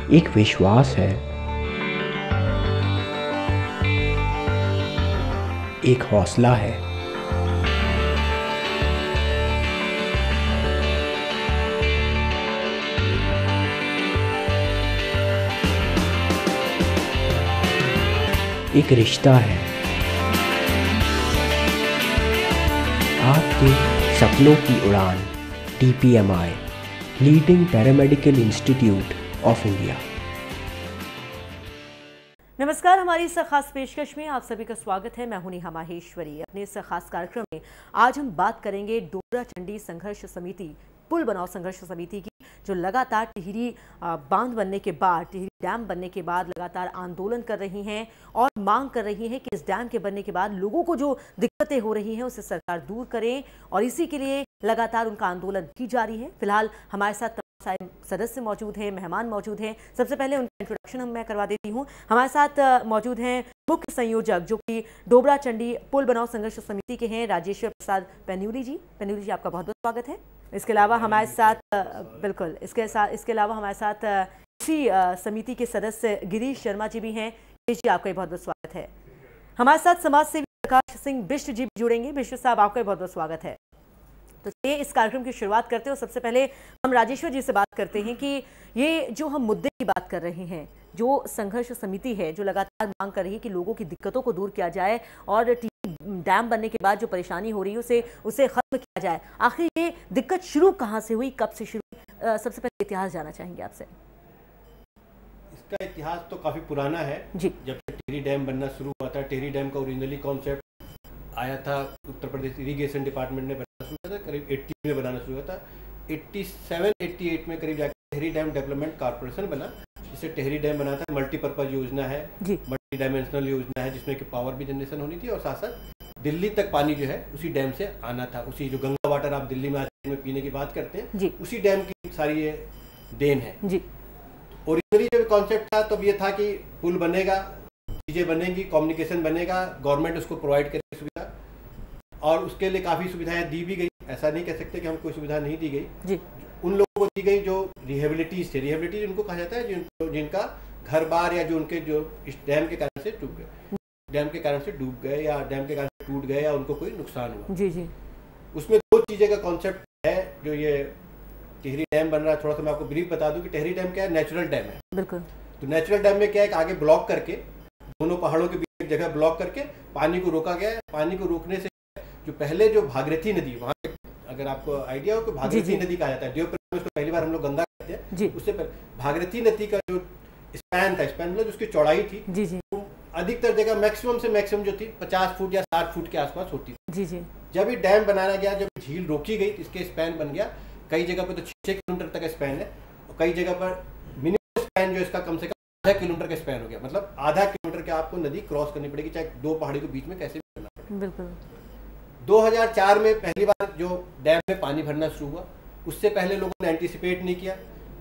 एक विश्वास है, एक हौसला है। एक रिश्ता है, आपके सपनों की उड़ान। TPMI, leading paramedical institute of India. नमस्कार, हमारी इस खास पेशकश में आप सभी का स्वागत है। मैं हूं नेहा माहेश्वरी। अपने इस खास कार्यक्रम में आज हम बात करेंगे डोबरा चंडी संघर्ष समिति, पुल बनाओ संघर्ष समिति की, जो लगातार टिहरी बांध बनने के बाद, टिहरी डैम बनने के बाद लगातार आंदोलन कर रही हैं और मांग कर रही हैं कि इस डैम के बनने के बाद लोगों को जो दिक्कतें हो रही हैं उसे सरकार दूर करें, और इसी के लिए लगातार उनका आंदोलन भी जारी है। फिलहाल हमारे साथ सदस्य मौजूद हैं, मेहमान मौजूद हैं। सबसे पहले उनका इंट्रोडक्शन मैं करवा देती हूँ। हमारे साथ मौजूद हैं मुख्य संयोजक, जो कि डोबरा चंडी पुल बनाओ संघर्ष समिति के हैं, राजेश्वर प्रसाद पेन्यूली जी। पेन्यूली जी, आपका बहुत बहुत स्वागत है। इसके अलावा हमारे साथ इसके अलावा हमारे साथ इसी समिति के सदस्य गिरीश शर्मा जी भी हैं। गिरीश जी, आपका बहुत बहुत स्वागत है। हमारे साथ समाज सेवी प्रकाश सिंह बिष्ट जी भी जुड़ेंगे। बिष्ट साहब, आपका बहुत बहुत स्वागत है। तो चलिए इस कार्यक्रम की शुरुआत करते हैं। सबसे पहले हम राजेश्वर जी से बात करते हैं कि ये जो हम मुद्दे की बात कर रहे हैं, जो संघर्ष समिति है जो लगातार मांग कर रही है कि लोगों की दिक्कतों को दूर किया जाए और डैम बनने के बाद जो परेशानी हो रही है उसे खत्म किया जाए, आखिर ये दिक्कत शुरू कहाँ से हुई, कब से शुरू हुई? सबसे पहले इतिहास जानना चाहेंगे आपसे। इसका इतिहास तो काफ़ी पुराना है जी। जब से टिहरी डैम बनना शुरू हुआ था, टिहरी डैम का ओरिजिनली कॉन्सेप्ट आया था उत्तर प्रदेश इरिगेशन डिपार्टमेंट ने बनाना शुरू किया था, करीब 80 में बनाना शुरू हुआ था। 87-88 में करीब जाकर टिहरी डैम डेवलपमेंट कॉर्पोरेशन बना, जिससे टिहरी डैम बना था। मल्टीपर्पज योजना है, मल्टी डायमेंशनल योजना है, जिसमें कि पावर भी जनरेशन होनी थी और साथ साथ दिल्ली तक पानी जो है उसी डैम से आना था। उसी जो गंगा वाटर आप दिल्ली में आज में पीने की बात करते हैं, उसी डैम की सारी ये देन है जी। ओरिजिनली जब कॉन्सेप्ट था तब ये था कि पुल बनेगा, चीज़ें बनेंगी, कम्युनिकेशन बनेगा, गवर्नमेंट उसको प्रोवाइड करेगी सुविधा, और उसके लिए काफ़ी सुविधाएं दी भी गई। ऐसा नहीं कह सकते कि हम कोई सुविधा नहीं दी गई जी। उन लोगों को दी गई जो रिहेबिलिटीज थे। रिहेबिलिटीज उनको कहा जाता है जिनका घर बार या जो उनके जो इस डैम के कारण से डूब गए, डैम के कारण से डूब गए या डैम के कारण से टूट गए या उनको कोई नुकसान हुआ जी जी। उसमें दो चीज़ें का कॉन्सेप्ट है जो ये टिहरी डैम बन रहा है। थोड़ा सा मैं आपको ब्रीफ बता दूं कि टिहरी डैम क्या है, नेचुरल डैम है। बिल्कुल। तो नेचुरल डैम में क्या है कि आगे ब्लॉक करके, दोनों पहाड़ों के बीच एक जगह ब्लॉक करके पानी को रोका गया है। पानी को रोकने से जो पहले जो भागीरथी नदी, वहाँ अगर आपको आइडिया हो कि भागीरथी नदी कहा जाता है, देवप्रयाग में उसको पहली बार हम लोग गंगा कहते हैं, उससे पहले भागीरथी नदी का जो स्पैन था, स्पैन मतलब उसकी चौड़ाई थी जी जी, अधिकतर जगह मैक्सिमम से मैक्सिमम जो थी 50 फुट या 60 फुट के आसपास होती थी जी जी। जब ये डैम बनाया गया, जब झील रोकी गई, इसके स्पैन बन गया। कई जगह पर तो 6 किलोमीटर तक स्पैन है, और कई जगह पर मिनिमम स्पैन जो इसका कम से कम 1/2 किलोमीटर का स्पैन हो गया। मतलब आधा किलोमीटर के आपको नदी क्रॉस करनी पड़ेगी, चाहे दो पहाड़ी के बीच में कैसे भी करना पड़ेगा। बिल्कुल। 2004 में पहली बार जो डैम में पानी भरना शुरू हुआ, उससे पहले लोगों ने एंटीसिपेट नहीं किया,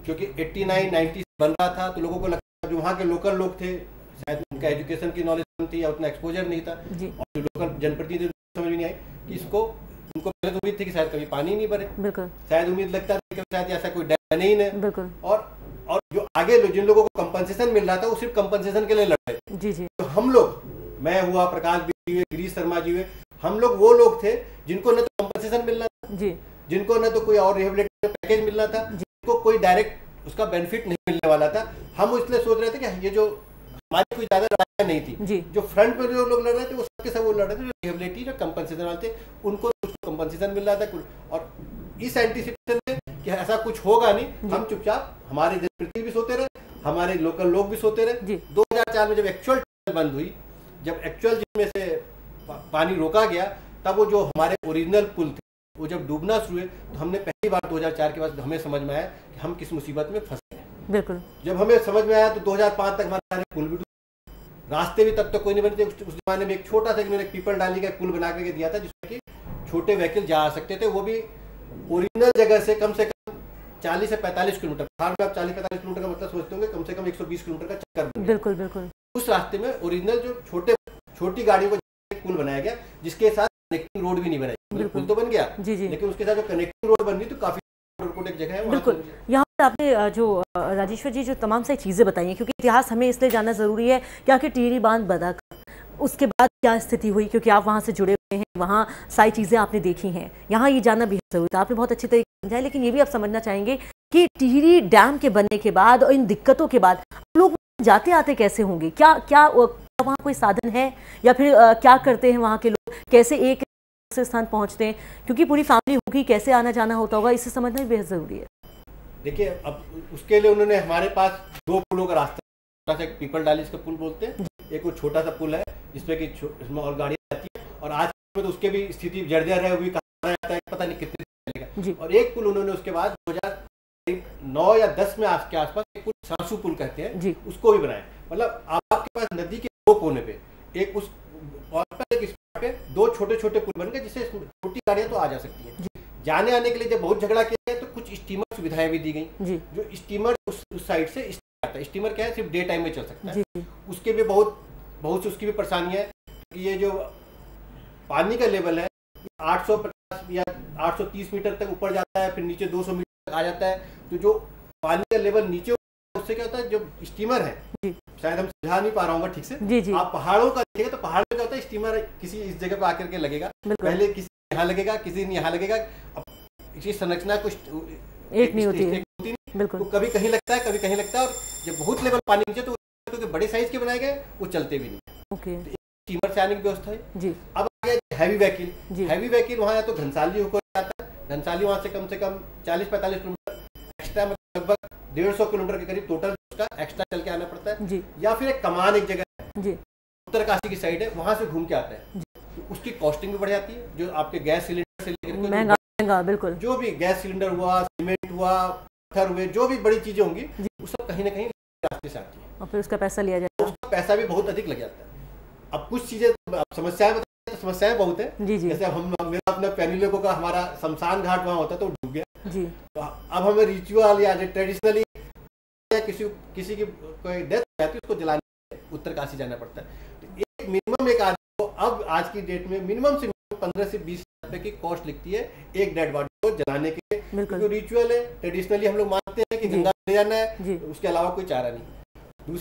क्योंकि 89-90 बन रहा था, तो लोगों को लगता जो वहाँ के लोकल लोग थे, शायद उनका एजुकेशन की नॉलेज कम थी या उतना एक्सपोजर नहीं था, और जो लोकल जनप्रतिनिधि समझ में नहीं आई कि इसको, उनको पहले तो उम्मीद थी कि शायद कभी पानी नहीं भरे, शायद उम्मीद लगता था कि शायद ऐसा कोई डैम बने ही नहीं। और जो आगे जिन लोगों को कंपनसेशन मिल रहा था, वो सिर्फ कंपनसेशन के लिए लड़ रहे जी जी। तो हम लोग, मैं हुआ, प्रकाश भी हुए, गिरीश शर्मा जी हुए, हम लोग वो लोग थे जिनको न तो कंपनसेशन मिलना था जी, जिनको न तो कोई और रिहेबिलिटेशन पैकेज मिलना था, जिनको कोई डायरेक्ट उसका बेनिफिट नहीं मिलने वाला था। हम इसलिए सोच रहे थे कि ये जो हमारी कोई ज्यादा लड़ाई नहीं थी जी। जो फ्रंट में जो लोग लड़ रहे थे वो सबके सब वो लड़ रहे थे जो रिहेबिलिटी जो कंपनसेशन वाले थे, उनको कंपनसेशन मिल रहा था। और इस एंटीसिपेशन में कि ऐसा कुछ होगा नहीं, हम चुपचाप, हमारे जनप्रतिनिधि भी सोते रहे, हमारे लोकल लोग भी सोते रहे। 2004 में जब एक्चुअल बंद हुई, जब एक्चुअल जिसमें से पानी रोका गया, तब वो जो हमारे ओरिजिनल पुल थे वो जब डूबना शुरू हुए, तो हमने पहली बार 2004 के बाद हमें समझ में आया कि हम किस मुसीबत में फंसे हैं। बिल्कुल। जब हमें समझ में आया तो 2005 तक हमारे पुल भी, रास्ते भी तब तक कोई नहीं बने थे। उस जमाने में एक छोटा सा इन्होंने पीपल डाली का पुल बना करके दिया था, जिसमें कि छोटे व्हीकल जा सकते थे, वो भी ओरिजिनल जगह से कम 40 से 45 किलोमीटर। पहाड़ में आप 40-45 किलोमीटर का मतलब सोचते होंगे, कम से कम 120 किलोमीटर का चक्कर। बिल्कुल बिल्कुल। उस रास्ते में ओरिजिनल जो छोटी गाड़ियों को पुल बनाया गया, जिसके साथ कनेक्टिंग रोड भी नहीं बनाई। पुल तो बन गया जी जी, लेकिन उसके साथ जो कनेक्टिंग रोड बन गई तो काफी एक जगह है। बिल्कुल, यहाँ पर आपने जो राजेश्वर जी जो तमाम सारी चीज़ें बताई हैं, क्योंकि इतिहास हमें इसलिए जानना ज़रूरी है कि आखिर टिहरी बांध बना उसके बाद क्या स्थिति हुई, क्योंकि आप वहाँ से जुड़े हुए हैं, वहाँ सारी चीज़ें आपने देखी हैं, यहाँ ये जानना बेहद ज़रूरी था। आपने बहुत अच्छे तरीके से समझाया, लेकिन ये भी आप समझना चाहेंगे कि टिहरी डैम के बनने के बाद और इन दिक्कतों के बाद लोग जाते आते कैसे होंगे? क्या वहाँ कोई साधन है, या फिर क्या करते हैं वहाँ के लोग, कैसे एक से स्थान पहुँचते हैं, क्योंकि पूरी फैमिली होगी, कैसे आना जाना होता होगा, इसे समझना भी बेहद ज़रूरी है। देखिए, अब उसके लिए उन्होंने हमारे पास 2 पुलों का रास्ता, छोटा सा एक पीपल डाली इसका पुल बोलते हैं, एक वो छोटा सा पुल है जिसमें कि इसमें और गाड़ी आती है, और आज में तो उसके भी स्थिति जर्जर है, वो भी कहा जाता है पता नहीं कितने चलेगा। और एक पुल उन्होंने उसके बाद 2009 या 10 में के आसपास एक पुल सासू पुल कहते हैं, उसको भी बनाया। मतलब आपके पास नदी के 2 कोने पे एक उस पे 2 छोटे छोटे पुल बन गए, जिससे छोटी गाड़ियां तो आ जा सकती हैं। जाने आने के लिए जब बहुत झगड़ा किया गया तो कुछ स्टीमर सुविधाएं भी दी गई, जो स्टीमर उस साइड से आता है। स्टीमर क्या है, सिर्फ डे टाइम में चल सकता है, उसके भी बहुत उसकी भी परेशानी है। ये जो पानी का लेवल है 850 या 830 मीटर तक ऊपर जाता है, फिर नीचे 200 मीटर तक आ जाता है। तो जो पानी का लेवल नीचे उससे क्या होता है, जो स्टीमर है, शायद हम समझा नहीं पा रहा हूँ ठीक से, आप पहाड़ों का देखिएगा तो पहाड़ में क्या होता है, स्टीमर किसी इस जगह पे आकर के लगेगा, पहले किसी यहाँ लगेगा, किसी ने यहाँ लगेगा, इसी संरचना कुछ एक नहीं होती है, तो कभी कहीं लगता है, कभी कहीं लगता है, और जब बहुत लेवल पानी नीचे तो बड़े साइज के बनाए गए, वो चलते भी नहीं। तो स्टीमर से आने की व्यवस्था है। अब आ गया हैवी व्हीकल। हैवी व्हीकल वहाँ या तो घनसाली होकर जाता है, घनसाली वहाँ से कम 40-45 किलोमीटर एक्स्ट्रा, लगभग 150 किलोमीटर के करीब टोटल उसका एक्स्ट्रा चल के आना पड़ता है। या फिर एक कमान एक जगह है उत्तरकाशी की साइड है, वहां से घूम के आता है, तो उसकी कॉस्टिंग भी बढ़ जाती है। जो आपके गैस सिलेंडर से लेकर महंगा, बिल्कुल, जो भी गैस सिलेंडर हुआ, सीमेंट हुआ, पत्थर हुए, जो भी बड़ी चीजें होंगी, वो सब कहीं ना कहीं रास्ते से आती है, और फिर उसका पैसा लिया जाता है। उसका पैसा भी बहुत अधिक लग जाता है। अब कुछ चीजें समस्याएं बताते हैं, तो समस्याएं बहुत है। जैसे मेरा अपना पैनिलों का हमारा शमशान घाट वहाँ होता है तो डूब गया, तो अब हमें रिचुअल या ट्रेडिशनली किसी की कोई डेथ हो जाती है, उसको जलाने उत्तरकाशी जाना पड़ता है। तो एक मिनिमम एक आदमी को अब आज की डेट में मिनिमम से 15 से 20 रुपए की कॉस्ट लिखती है एक डेड बॉडी को जलाने के लिए। जो रिचुअल है, ट्रेडिशनली हम लोग मानते हैं कि गंगा ले जाना है, उसके अलावा कोई चारा नहीं।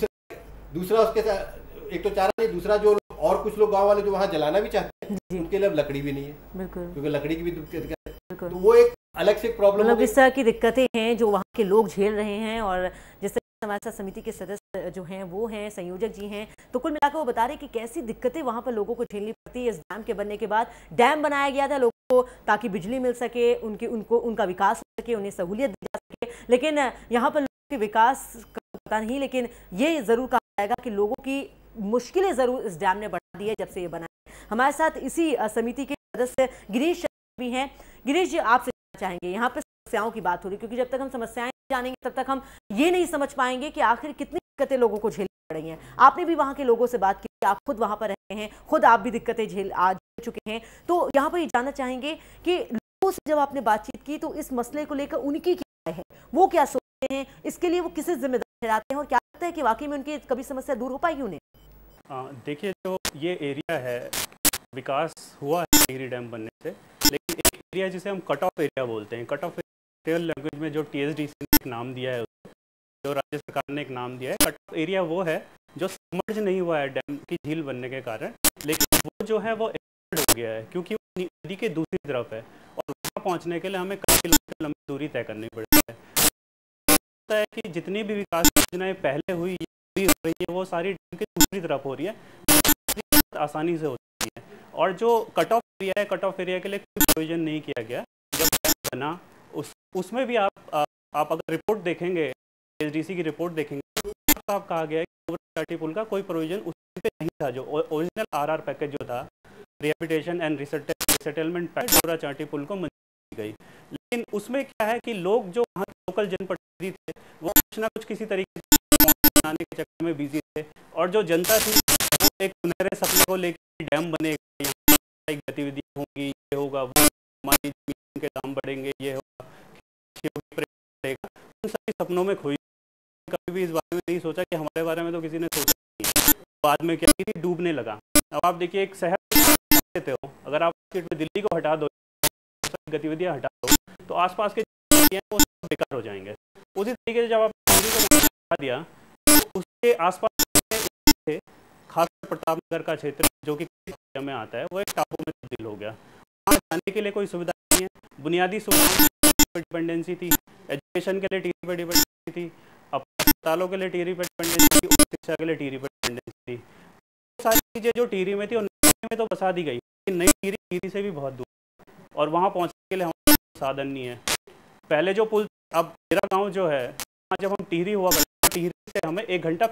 दूसरा उसके साथ एक तो चारा नहीं, दूसरा जो और कुछ लोग गाँव वाले जो वहाँ जलाना भी चाहते हैं, उनके लिए अब लकड़ी भी नहीं है, क्योंकि लकड़ी की भी दिक्कत है, तो वो एक अलग से प्रॉब्लम। मतलब इस तरह की दिक्कतें हैं जो वहाँ के लोग झेल रहे हैं, और जिस तरह हमारे साथ समिति के सदस्य जो हैं वो हैं, संयोजक जी हैं, तो कुल मिलाकर वो बता रहे हैं कि कैसी दिक्कतें वहाँ पर लोगों को झेलनी पड़ती है। इस डैम के बनने के बाद डैम बनाया गया था लोगों को ताकि बिजली मिल सके, उनका विकास हो सके, उन्हें सहूलियत दी जा सके, लेकिन यहाँ पर लोगों के विकास का पता नहीं। लेकिन ये ज़रूर कहा जाएगा कि लोगों की मुश्किलें ज़रूर इस डैम ने बढ़ा दी है जब से ये बना है। हमारे साथ इसी समिति के सदस्य गिरीश भी हैं। गिरीश जी, आपसे चाहेंगे, यहाँ पर समस्याओं की बात हो रही, क्योंकि जब तक हम समस्याएं जानेंगे तब तक हम ये नहीं समझ पाएंगे कि आखिर कितनी दिक्कतें लोगों को झेलनी पड़ रही हैं। आपने भी वहाँ के लोगों से बात की, आप खुद वहाँ पर रहे हैं, खुद आप भी दिक्कतें झेल चुके हैं, तो यहाँ पर ये जानना चाहेंगे कि लोगों से जब आपने बातचीत की तो इस मसले को लेकर उनकी क्या राय है, वो क्या सोचते हैं, इसके लिए वो किसे जिम्मेदार ठहराते हैं, और क्या लगता है कि वाकई में उनकी कभी समस्या दूर हो पाएगी उन्हें? देखिए, जो ये एरिया है, विकास हुआ है टिहरी डैम बनने से, लेकिन एक एरिया जिसे हम कट ऑफ एरिया बोलते हैं, कट ऑफ एरिया लैंग्वेज में जो TSDC ने एक नाम दिया है, जो राज्य सरकार ने एक नाम दिया है, कट ऑफ एरिया वो है जो सबमर्ज नहीं हुआ है डैम की झील बनने के कारण, लेकिन वो जो है वो एक्सटेंड हो गया है, क्योंकि वो नदी के दूसरी तरफ है, और वहाँ पहुँचने के लिए हमें कई किलोमीटर लंबी दूरी तय करनी पड़ती है। होता है कि जितनी भी विकास योजनाएं पहले हुई हो रही है, वो सारी डैम की दूसरी तरफ हो रही है, आसानी से होती है। और जो कट ऑफ एरिया है, कट ऑफ एरिया के लिए कोई प्रोविजन नहीं किया गया। जब डैम बना उसमें भी आप अगर रिपोर्ट देखेंगे, TSDC की रिपोर्ट देखेंगे, तो साफ कहा गया है कि डोबरा चाटी पुल का कोई प्रोविजन उस पे नहीं था। जो ओरिजिनल RR पैकेज जो था, रिहेबिलिटेशन एंड रिसेटलमेंट पैकेज, डोबरा चाटी पुल को मंजूरी दी गई, लेकिन उसमें क्या है कि लोग जो वहाँ के लोकल जनप्रतिनिधि थे, वो कुछ ना कुछ किसी तरीके से बनाने के चक्कर में बिजी थे, और जो जनता थी वो एक सुनहरे सपने को लेकर डैम बनेगा, यहाँ गतिविधियाँ होंगी, ये होगा, वो हमारी जमीन के दाम बढ़ेंगे, ये होगा, उन सभी सपनों में खोई। कभी भी इस बारे में नहीं सोचा कि हमारे बारे में तो किसी ने सोचा नहीं। बाद में क्या कि डूबने लगा। अब आप देखिए, एक शहर देते हो, अगर आप दिल्ली को हटा दो, गतिविधियां हटा दो, तो आसपास के हैं वो सब बेकार हो जाएंगे। उसी तरीके से जब आपने टिहरी को बता दिया तो उसके आसपास थे, खासकर प्रताप नगर का क्षेत्र जो कि में आता है, वो एक टापू में तब्दील हो गया। वहाँ जाने के लिए कोई सुविधा नहीं है, बुनियादी सुविधाओं पर डिपेंडेंसी थी, एजुकेशन के लिए टिहरी पर डिपेंडेंसी थी, अस्पतालों के लिए टिहरी पर डिपेंडेंसी थी, शिक्षा के लिए टिहरी पर डिपेंडेंसी थी। सारी चीज़ें जो टिहरी में थी और में तो बसा दी गई, लेकिन नई टिहरी से भी बहुत दूर और वहाँ पहुँचने के लिए हमारे साधन नहीं है। पहले जो पुल, अब मेरा गाँव जो है, वहाँ जब हम टिहरी हुआ करते, टिहरी से हमें 1 घंटा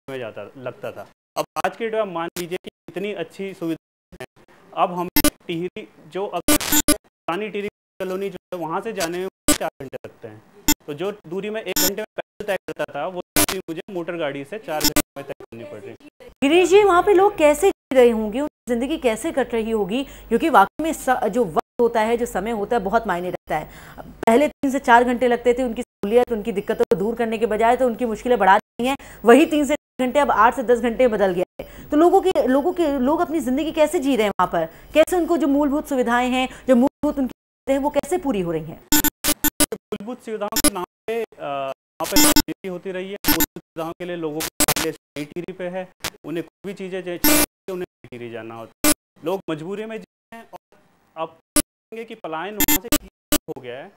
में लगता था। अब आज के डेट में मान लीजिए कि इतनी अच्छी सुविधा है, अब हम टिहरी जो अगर पुरानी टिहरी कॉलोनी जो है वहाँ से जाने में 4 घंटे लगते हैं, तो जो दूरी में 1 घंटे में पैदल तय करता था वो दूरी मुझे मोटर गाड़ी से 4 घंटे में तय करनी पड़ रही। गिरीश जी, वहाँ पे लोग कैसे जी रहे होंगे, उनकी जिंदगी कैसे कट रही होगी, क्योंकि वाकई में जो वक्त होता है, जो समय होता है, बहुत मायने रखता है। पहले 3 से 4 घंटे लगते थे उनकी सहूलियत, उनकी दिक्कतों को दूर करने के बजाय तो उनकी मुश्किलें बढ़ा दी हैं। वही 3 से 4 घंटे अब 8 से 10 घंटे बदल गया है। तो लोग अपनी जिंदगी कैसे जी रहे हैं वहाँ पर, कैसे उनको जो मूलभूत सुविधाएं हैं, जो मूलभूत उनकी हैं, वो कैसे पूरी हो रही हैं? मूलभूत सुविधाओं के नाम पे वहाँ पे राजनीति होती रही है। मूलभूत सुविधाओं के लिए लोगों को टिहरी पे है, उन्हें कोई भी चीज़ें चाहिए उन्हें टिहरी जाना होता है। लोग मजबूरी में जी हैं और अब कहेंगे कि पलायन वहाँ से हो गया है।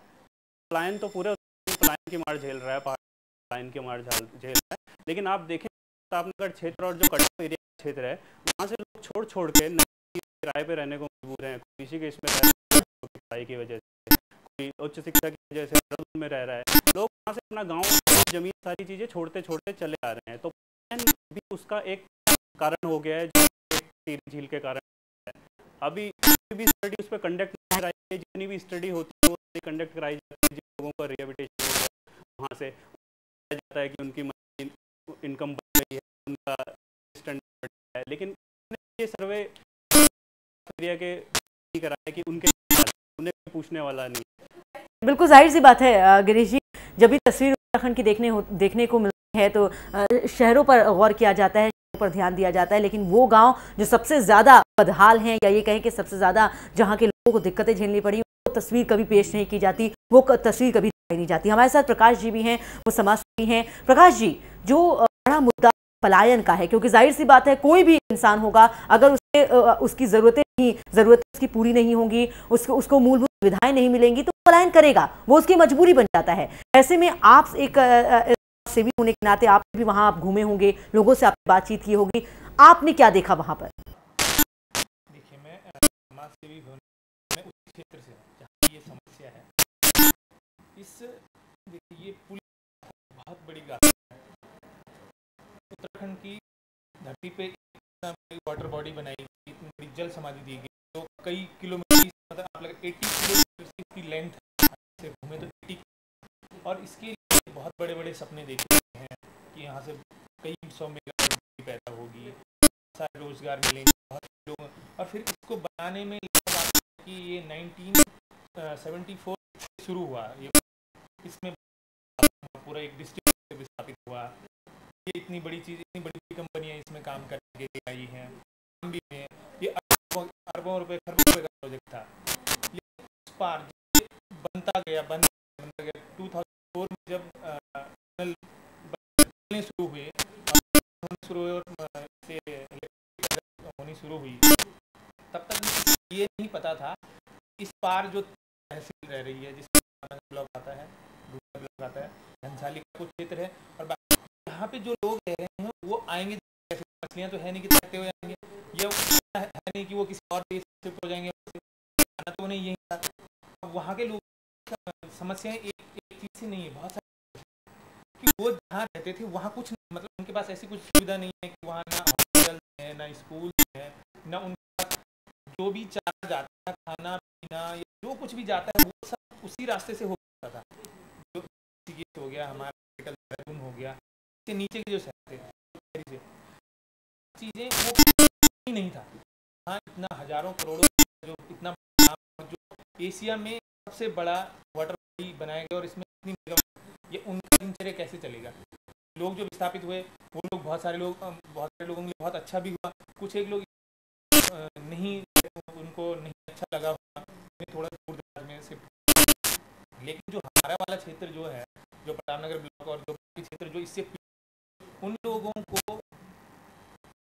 पलायन तो पूरे पलायन की मार झेल रहा है, पलायन की मार झेल रहा है, लेकिन आप देखें प्रतापनगर क्षेत्र और जो कटक एरिया क्षेत्र है, वहाँ से लोग छोड़ के किराए पे रहने को मजबूर हैं। किसी के इसमें पढ़ाई की वजह से, कोई उच्च शिक्षा की वजह से देहरादून में रह रहा है, लोग वहाँ से अपना गाँव, जमीन, सारी चीज़ें छोड़ते चले आ रहे हैं। तो भी उसका एक कारण हो गया है, जो टिहरी झील के कारण है। अभी भी स्टडी उस पर कंडक्ट नहीं कराई है, जितनी भी स्टडी होती है वो कंडक्ट कराई जाती है। जिन लोगों का रिहेबिलिटेशन हो गया वहाँ से जाता है कि उनकी इनकम बढ़ गई है, उनका स्टैंडर्ड बढ़ है, लेकिन ये सर्वे एरिया के कराया कि उन्हें पूछने वाला नहीं। बिल्कुल जाहिर सी बात है गिरीश जी, जब भी तस्वीर उत्तराखंड की देखने को मिलती है तो शहरों पर गौर किया जाता है, शहरों पर ध्यान दिया जाता है, लेकिन वो गांव जो सबसे ज़्यादा बदहाल हैं, या ये कहें कि सबसे ज़्यादा जहां के लोगों को दिक्कतें झेलनी पड़ी, वो तस्वीर कभी पेश नहीं की जाती, वो तस्वीर कभी दिखाई नहीं जाती। हमारे साथ प्रकाश जी भी हैं, वो समाजसेवी हैं। प्रकाश जी, जो बड़ा मुद्दा पलायन का है, क्योंकि जाहिर सी बात है कोई भी इंसान होगा, अगर उसकी ज़रूरतें उसकी पूरी नहीं होंगी, उसको मूलभूत सुविधाएं नहीं मिलेंगी, तो पलायन करेगा, वो उसकी मजबूरी बन जाता है। ऐसे में आप एक सेवी होने के नाते आप भी वहां आप घूमे होंगे, लोगों से आपने बातचीत की होगी, आपने क्या देखा वहां पर? देखिए, मैं समाज सेवी मैं उस क्षेत्र से हूँ जहाँ ये समस्या है। देखिए, ये पुल बहुत बड़ी बात है। उत्तराखंड की धरती पे इतना बड़ी वाटर बॉडी बनाई गई, इतनी बड़ी जल समाधि दी गई, तो कई किलोमीटर, मतलब आप लगे 80 किलोमीटर की लेंथ से घूमे तो 80, और इसके लिए बहुत बड़े बड़े सपने देखे हैं कि यहाँ से कई 100 मेगावाट पैदा होगी, सारे रोजगार मिलेंगे बहुत लोगों, और फिर इसको बनाने में कि ये 1974 शुरू हुआ, ये इसमें पूरा एक डिस्ट्रिक्ट स्थापित हुआ। ये इतनी बड़ी चीज़, इतनी बड़ी कंपनियां इसमें काम करने के लिए आई हैं, हम भी हैं। ये अरबों रुपए, खरबों रुपए का प्रोजेक्ट था। लेकिन उस पार बनता गया 2004 में जब बनने शुरू हुए और होनी शुरू हुई, तब तक ये नहीं पता था इस पार जो तहसील रह रही है, जिसमें ब्लॉक आता है, दूसरा ब्लॉक आता है, घनसाली का कुछ क्षेत्र है, और यहाँ पे जो लोग रह रहे हैं वो आएंगे कैसे? मछलियाँ तो है नहीं कि तैरते हुए आएंगे, या है नहीं कि वो किसी और देश से हो जाएंगे, आना तो उन्हें यही था। अब वहाँ के लोग समस्याएं एक चीज़ से नहीं है, बहुत सारी, कि वो जहाँ रहते थे वहाँ कुछ नहीं, मतलब उनके पास ऐसी कुछ सुविधा नहीं है कि वहाँ ना हॉस्पिटल है, ना स्कूल है, ना उनके पास जो भी चारा जाता है, खाना पीना या जो कुछ भी जाता है वो सब उसी रास्ते से हो जाता था। जो हो गया हमारा देहरादून हो गया, इससे नीचे के जो शहर थे चीज़ें वो ही नहीं था। हाँ, इतना हजारों करोड़ों जो इतना जो एशिया में सबसे बड़ा वाटर बॉडी बनाया गया, और इसमें इतनी मेगावाट, ये उनका दिनचर्या कैसे चलेगा? लोग जो विस्थापित हुए वो लोग बहुत सारे लोगों के लिए बहुत अच्छा भी हुआ, कुछ एक लोग नहीं, उनको नहीं अच्छा लगा हुआ, थोड़ा दूर दराज में से लेकिन जो हमारा वाला क्षेत्र जो है, जो प्रतापनगर ब्लॉक और जो क्षेत्र जो इससे, उन लोगों को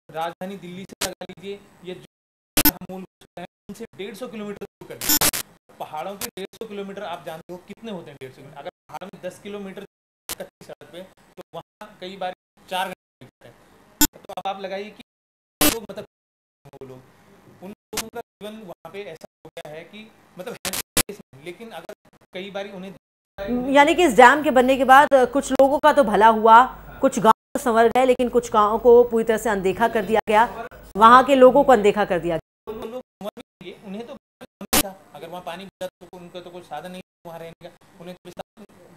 राजधानी दिल्ली से लगा लीजिए, ये जो मूल है उनसे 150 किलोमीटर दूर कर दिया। पहाड़ों के 150 किलोमीटर आप जानते हो कितने होते हैं? 150 किलोमीटर। अगर पहाड़ में 10 किलोमीटर कच्ची सड़क पे, तो वहाँ कई बार 4 घंटे लगते हैं। तो अब आप लगाइए कि लोग, मतलब वो लोग, उन लोगों का जीवन वहाँ पे ऐसा हो गया है कि मतलब है, लेकिन अगर कई बार उन्हें, यानी कि इस डैम के बनने के बाद कुछ लोगों का तो भला हुआ, कुछ गांव संवर गए, लेकिन कुछ गांवों को पूरी तरह से अनदेखा कर दिया गया, वहां के लोगों को अनदेखा कर दिया गया। उन्हें तो था, अगर वहाँ पानी बचा तो उनका तो कोई साधन नहीं वहाँ रहने का, उन्हें तो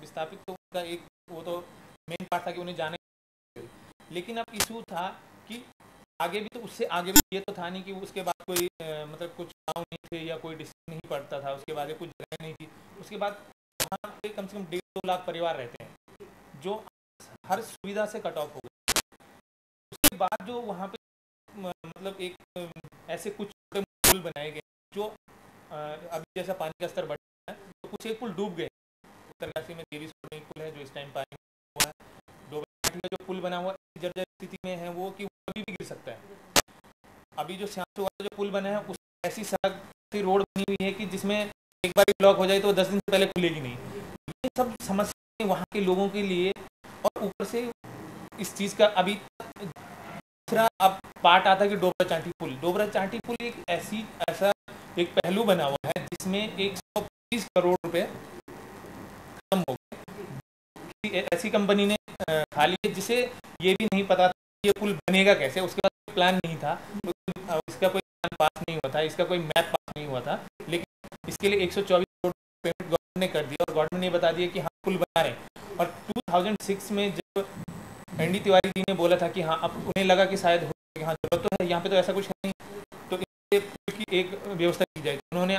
विस्थापित तो उनका एक वो तो मेन पार्ट था कि उन्हें जाने। लेकिन अब इशू था कि आगे भी, तो उससे आगे भी ये तो था नहीं कि उसके बाद कोई मतलब कुछ गाँव नहीं थे या कोई डिस्ट्रिक्ट नहीं पड़ता था, उसके बाद कुछ जगह नहीं थी। उसके बाद वहाँ पे कम से कम 1.5-2 लाख परिवार रहते हैं जो हर सुविधा से कट ऑफ हो गए। उसके बाद जो वहाँ पे मतलब एक ऐसे कुछ छोटे पुल बनाए गए जो अभी जैसा पानी का स्तर बढ़ रहा है, तो कुछ एक पुल डूब गए। उत्तरकाशी में देवी सोनी पुल है जो इस टाइम पानी हुआ है। डोबराकाठी का जो पुल बना हुआ जर्जर स्थिति में है वो कि अभी भी गिर सकता है। अभी जो श्यामसू वाला जो पुल बना है उस ऐसी सड़क ऐसी रोड बनी हुई है कि जिसमें एक बार ब्लॉक हो जाए तो 10 दिन से पहले खुलेगी नहीं। ये सब समस्या वहाँ के लोगों के लिए, और ऊपर से इस चीज़ का अभी दूसरा अब पार्ट आता है कि डोबरा चांठी पुल। डोबरा चांठी पुल एक ऐसा एक पहलू बना हुआ है जिसमें 125 करोड़ रुपए खत्म हो गए। ऐसी कंपनी ने खा ली जिसे ये भी नहीं पता था ये पुल बनेगा कैसे, उसके बाद प्लान नहीं था, इसका कोई प्लान पास नहीं हुआ था, इसका कोई मैप पास नहीं हुआ था। लेकिन इसके लिए 124 करोड़ पेमेंट गवर्नमेंट ने कर दिया और गवर्नमेंट ने बता दिया कि हाँ पुल बना रहे हैं। और 2006 में जब एनडी तिवारी जी ने बोला था कि हाँ, अब उन्हें लगा कि शायद हाँ जरूरत तो है, यहाँ पे तो ऐसा कुछ है नहीं, तो इसके पुल की एक व्यवस्था की जाए। उन्होंने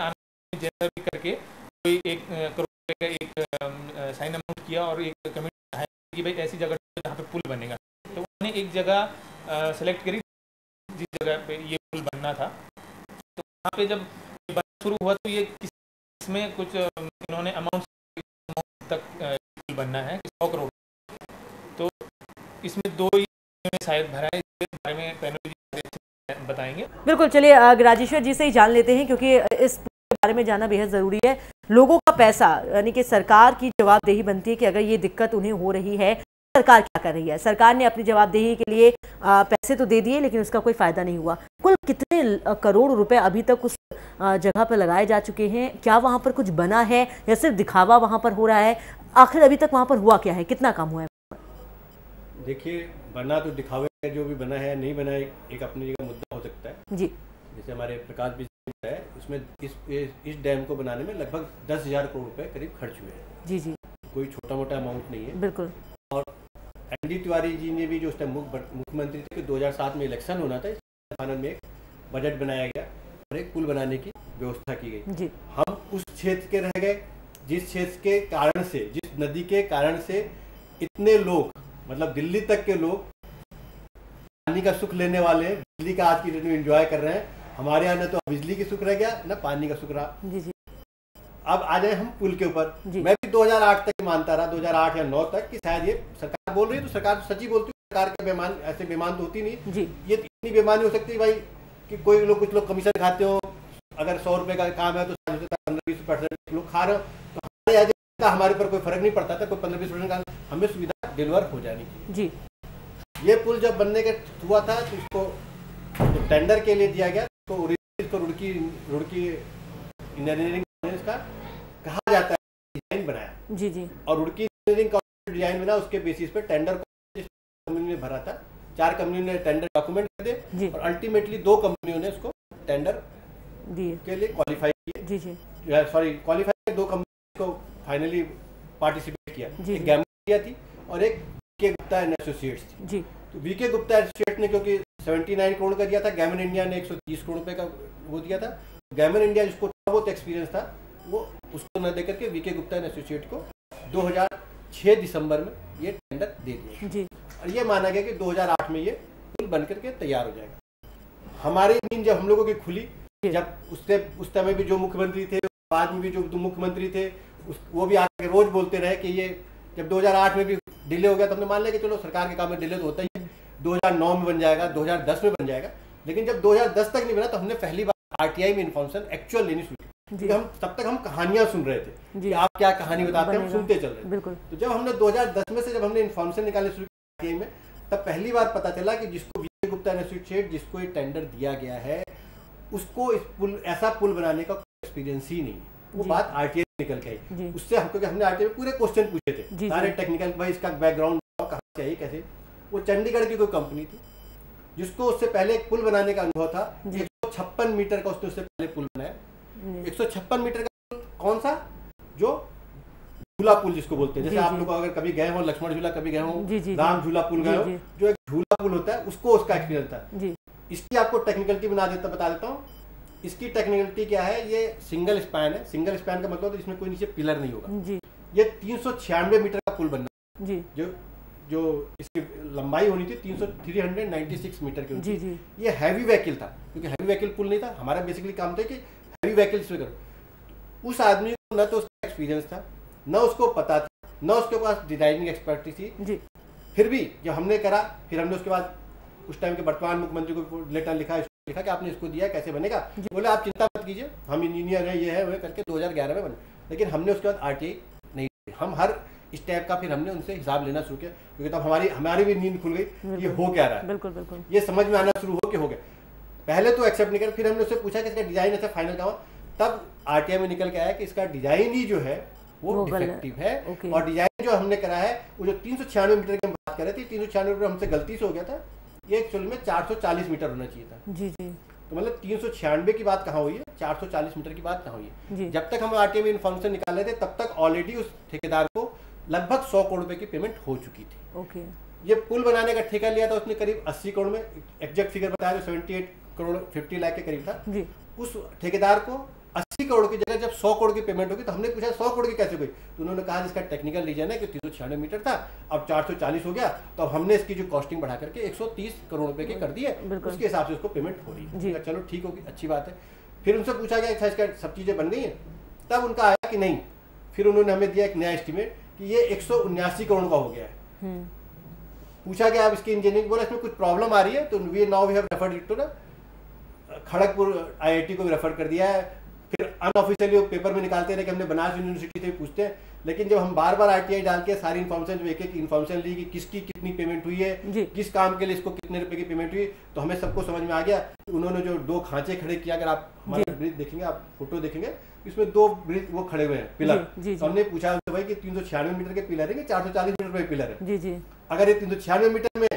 जैसा भी करके कोई 1 करोड़ रुपये का एक साइन अमाउंट किया और एक कमेटी है कि भाई ऐसी जगह जहाँ पे पुल बनेगा। तो उन्होंने एक जगह सेलेक्ट करी जिस जगह पे ये पुल बनना था। तो वहाँ पे जब बनना शुरू हुआ तो ये इसमें कुछ इन्होंने अमाउंट तक पुल बनना है 100 करोड़। तो इसमें 2 शायद भरा है, इसके बारे में पैनल बताएंगे। बिल्कुल, चलिए राजेश्वर जी से ही जान लेते हैं क्योंकि इस बारे में जानना बेहद ज़रूरी है। लोगों का पैसा, यानी कि सरकार की जवाबदेही बनती है कि अगर ये दिक्कत उन्हें हो रही है सरकार क्या कर रही है। सरकार ने अपनी जवाबदेही के लिए पैसे तो दे दिए लेकिन उसका कोई फ़ायदा नहीं हुआ। कुल कितने करोड़ रुपए अभी तक उस जगह पर लगाए जा चुके हैं? क्या वहाँ पर कुछ बना है या सिर्फ दिखावा वहाँ पर हो रहा है? आखिर अभी तक वहाँ पर हुआ क्या है, कितना काम हुआ है? देखिए, बना तो दिखावे जो भी बना है, नहीं बना है, एक अपनी जगह मुद्दा हो सकता है जी। जैसे हमारे प्रकाश बिजली है, उसमें इस डैम को बनाने में लगभग 10,000 करोड़ रुपए करीब खर्च हुए हैं। जी जी, कोई छोटा मोटा अमाउंट नहीं है। बिल्कुल। और एनडी तिवारी जी ने भी जो उस टाइम मुख्यमंत्री थे कि 2007 में इलेक्शन होना था, इस फाइनल में एक बजट बनाया गया और एक पुल बनाने की व्यवस्था की गई जी। हम उस क्षेत्र के रह गए जिस क्षेत्र के कारण से, जिस नदी के कारण से इतने लोग, मतलब दिल्ली तक के लोग पानी का सुख लेने वाले, बिजली का आज की डेट में एंजॉय कर रहे हैं। हमारे यहाँ न तो बिजली की सुख रह गया, न पानी का सुख रहा। जी जी। अब आ जाए हम पुल के ऊपर। मैं भी 2008 तक मानता रहा, 2008 या 9 तक, कि शायद ये सरकार बोल रही है तो सरकार तो सच्ची बोलती है, सरकार के बेमान ऐसे बेमान तो होती नहीं जी। ये इतनी बेमानी हो सकती है भाई कि कोई लोग, कुछ लोग कमीशन खाते हो, अगर 100 रुपए का काम है तो 15-20% लोग खा रहे हो, तो हमारे ऊपर कोई फर्क नहीं पड़ता था, कोई 15-20% का हमें सुविधा डिलीवर हो जानी जी। ये पुल जब बनने का हुआ था तो इसको तो टेंडर के लिए दिया गया, तो इसको रुड़की इंजीनियरिंग का कहा जाता है, डिजाइन बनाया जी जी। और रुड़की इंजीनियरिंग का डिजाइन बना, उसके बेसिस पे टेंडर कंपनी ने भरा था। 4 कंपनियों ने टेंडर डॉक्यूमेंट कर दिए और अल्टीमेटली 2 कंपनियों ने उसको टेंडर दिए के लिए क्वालिफाई किए। जी जी, सॉरी, क्वालिफाई 2 कंपनी को फाइनली पार्टिसिपेट किया। एक गैमन थी और एक वीके गुप्ता एंड एसोसिएट्स थी जी। तो वीके गुप्ता एसोसिएट्स ने क्योंकि 79 करोड़ का दिया था, गैमन इंडिया ने 130 करोड़ रुपए का वो दिया था। गैमन इंडिया जिसको बहुत एक्सपीरियंस था वो उसको न देकर के वीके गुप्ता एंड एसोसिएट को 2006 दिसंबर में ये टेंडर दे दिया जी। और ये माना गया कि 2008 में ये पुल बन करके तैयार हो जाएगा। हमारी नींद जब हम लोगों की खुली, जब उस समय भी जो मुख्यमंत्री थे, बाद में भी जो मुख्यमंत्री थे, वो भी आके रोज बोलते रहे कि ये जब 2008 में भी डिले हो गया तो हमने मान लिया कि चलो सरकार के काम में डिले तो होता ही है, 2009 में बन जाएगा, 2010 में बन जाएगा। लेकिन जब 2010 तक नहीं बना तो हमने पहली बार आरटीआई में इन्फॉर्मेशन एक्चुअल लेनी शुरू की, क्योंकि हम तब तक हम कहानियां सुन रहे थे कि आप क्या कहानी बताते हैं, हम सुनते चल रहे थे। तो जब हमने 2010 में से जब हमने इन्फॉर्मेशन निकालनी शुरू की आरटीआई में, तब पहली बार पता चला कि जिसको विजय गुप्ता इंस्टीट्यूट जिसको ये टेंडर दिया गया है उसको इस पुल ऐसा पुल बनाने का एक्सपीरियंस ही नहीं। वो बात आरटीआई निकल के आई उससे हम, क्योंकि हमने आरटीआई में पूरे क्वेश्चन पूछे थे सारे टेक्निकल, भाई इसका बैकग्राउंड कहाँ चाहिए कैसे। वो चंडीगढ़ की कोई कंपनी थी जिसको उससे पहले एक पुल बनाने का अनुभव था, 156 मीटर का उसने उससे पहले पुल बनाया। 156 मीटर का कौन सा, जो झूला पुल जिसको बोलते हैं, जैसे आप लोग अगर कभी गए हो लक्ष्मण झूला, कभी गए हो राम झूला पुल गए हो, जो एक झूला पुल होता है उसको उसका एक्सपीरियंस था। इसकी आपको टेक्निकलिटी बता देता हूँ। इसकी टेक्निकलिटी क्या है, ये सिंगल स्पैन है। सिंगल स्पैन का मतलब इसमें कोई नीचे पिलर नहीं होगा। ये 396 मीटर का पुल बनना है, जो इसकी लंबाई होनी थी 396 मीटर की होनी थी। ये हैवी व्हीकल था, क्योंकि हैवी व्हीकल पुल नहीं था। हमारा बेसिकली काम था कि हैवी व्हीकल से करो। उस आदमी को न तो उसका एक्सपीरियंस था, न उसको पता था, न उसके पास डिजाइनिंग एक्सपर्टीज थी। फिर भी जब हमने करा, फिर हमने उसके बाद उस टाइम के वर्तमान मुख्यमंत्री को लेटर लिखा कि आपने इसको दिया कैसे बनेगा। बोले आप चिंता मत कीजिए, हम इंजीनियर हैं, ये है वो करके 2011 में बने। लेकिन हमने उसके बाद आरटीआई नहीं, हम हर स्टेप का फिर हमने उनसे हिसाब लेना शुरू किया, क्योंकि तब हमारी भी नींद खुल गई, ये हो क्या रहा है। बिल्कुल बिल्कुल ये समझ में आना शुरू हो गया। पहले तो एक्सेप्ट नहीं कर, फिर हमने उससे पूछा कि इसका डिजाइन ऐसा फाइनल का हुआ, तब आरटीआई में निकल के आया कि इसका डिजाइन ही जो है वो डिफेक्टिव है। और डिजाइन जो हमने करा है वो जो 396 मीटर की हम बात कर रहे थे, 396 मीटर हमसे गलती से हो गया था, ये एक्चुअल में 440 मीटर होना चाहिए था। तो मतलब 396 की बात कहाँ हुई है, 440 मीटर की बात कहाँ हुई है। जब तक हम आरटीआई में इन्फॉर्मेशन निकाल रहे थे तब तक ऑलरेडी उस ठेकेदार को लगभग 100 करोड़ रुपए की पेमेंट हो चुकी थी। ये पुल बनाने का ठेका लिया था उसने करीब 80 करोड़ में, एग्जैक्ट फिगर बताया तो 78 करोड़ 50 लाख के करीब था। उस ठेकेदार को 80 करोड़ की जगह जब 100 करोड़ की पेमेंट होगी तो हमने पूछा 100 करोड़ की कैसे हुई, तो उन्होंने कहा जिसका टेक्निकल रीजन है कि 396 मीटर था, अब 440 हो गया, तो अब हमने इसकी जो कॉस्टिंग बढ़ा करके 130 करोड़ रुपए की कर दी है, उसके हिसाब से उसको पेमेंट हो रही है। चलो ठीक होगी, अच्छी बात है। फिर उनसे पूछा गया अच्छा इसका सब चीजें बन गई हैं, तब उनका आया कि नहीं। फिर उन्होंने हमें दिया एक नया एस्टिमेट कि ये 179 करोड़ का हो गया है। पूछा गया अब इसकी इंजीनियरिंग, बोला इसमें कुछ प्रॉब्लम आ रही है, तो we now we have referred it to ना खड़गपुर आईआईटी को भी रेफर कर दिया है। फिर अनऑफिशियली पेपर में निकालते रहे कि हमने बनारस यूनिवर्सिटी से पूछते हैं, लेकिन जब हम बार बार आरटीआई डाल के सारी इन्फॉर्मेशन एक एक इन्फॉर्मेशन ली कि किसकी कितनी पेमेंट हुई है, किस काम के लिए इसको कितने रुपए की पेमेंट हुई, तो हमें सबको समझ में आ गया। उन्होंने जो 2 खांचे खड़े किया, अगर आप हमारा ब्रिज देखेंगे, आप फोटो देखेंगे, इसमें 2 ब्रिज वो खड़े हुए हैं पिलर। तो हमने पूछा उनसे भाई कि 396 मीटर के पिलर है कि 440 मीटर के पिलर है। अगर ये 396 मीटर में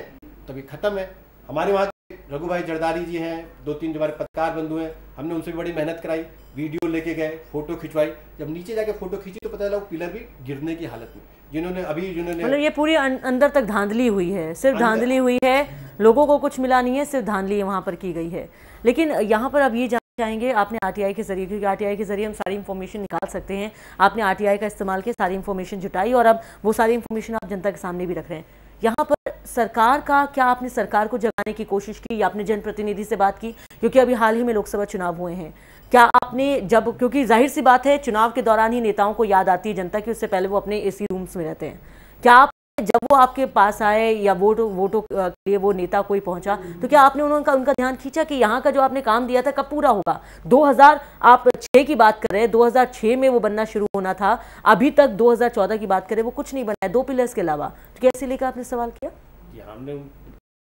तभी खत्म है। हमारे वहाँ रघु भाई जरदारी जी हैं, 2-3 जो हमारे पत्रकार बंधु हैं, हमने उनसे भी बड़ी मेहनत कराई, वीडियो लेके गए, फोटो खिंचवाई। जब नीचे जाके फोटो खींची तो पता चला वो पिलर भी गिरने की हालत में, जिन्होंने मतलब ये पूरी अंदर तक धांधली हुई है, सिर्फ धांधली हुई है, लोगों को कुछ मिला नहीं है, सिर्फ धांधली वहाँ पर की गई है। लेकिन यहाँ पर अब ये जानना चाहेंगे, आपने आरटीआई के जरिए, क्योंकि आरटीआई के जरिए हम सारी इन्फॉर्मेशन निकाल सकते हैं, आपने आरटीआई का इस्तेमाल किया, सारी इन्फॉर्मेशन जुटाई और अब वो सारी इन्फॉर्मेशन आप जनता के सामने भी रख रहे हैं। यहाँ पर सरकार का क्या, आपने सरकार को जगाने की कोशिश की या आपने जनप्रतिनिधि से बात की, क्योंकि अभी हाल ही में लोकसभा चुनाव हुए हैं, क्या आपने जब, क्योंकि जाहिर सी बात है चुनाव के दौरान ही नेताओं को याद आती है जनता की, उससे पहले वो अपने एसी रूम्स में रहते हैं, क्या आप जब वो आपके पास आए या वोटों के लिए वो नेता कोई पहुंचा, तो क्या आपने उनका ध्यान खींचा कि यहाँ का जो आपने काम दिया था कब पूरा होगा? 2006 की बात कर रहे हैं, 2006 में वो बनना शुरू होना था, अभी तक 2014 की बात करें वो कुछ नहीं बना है 2 पिलर्स के अलावा, तो कैसे लेकर आपने सवाल किया?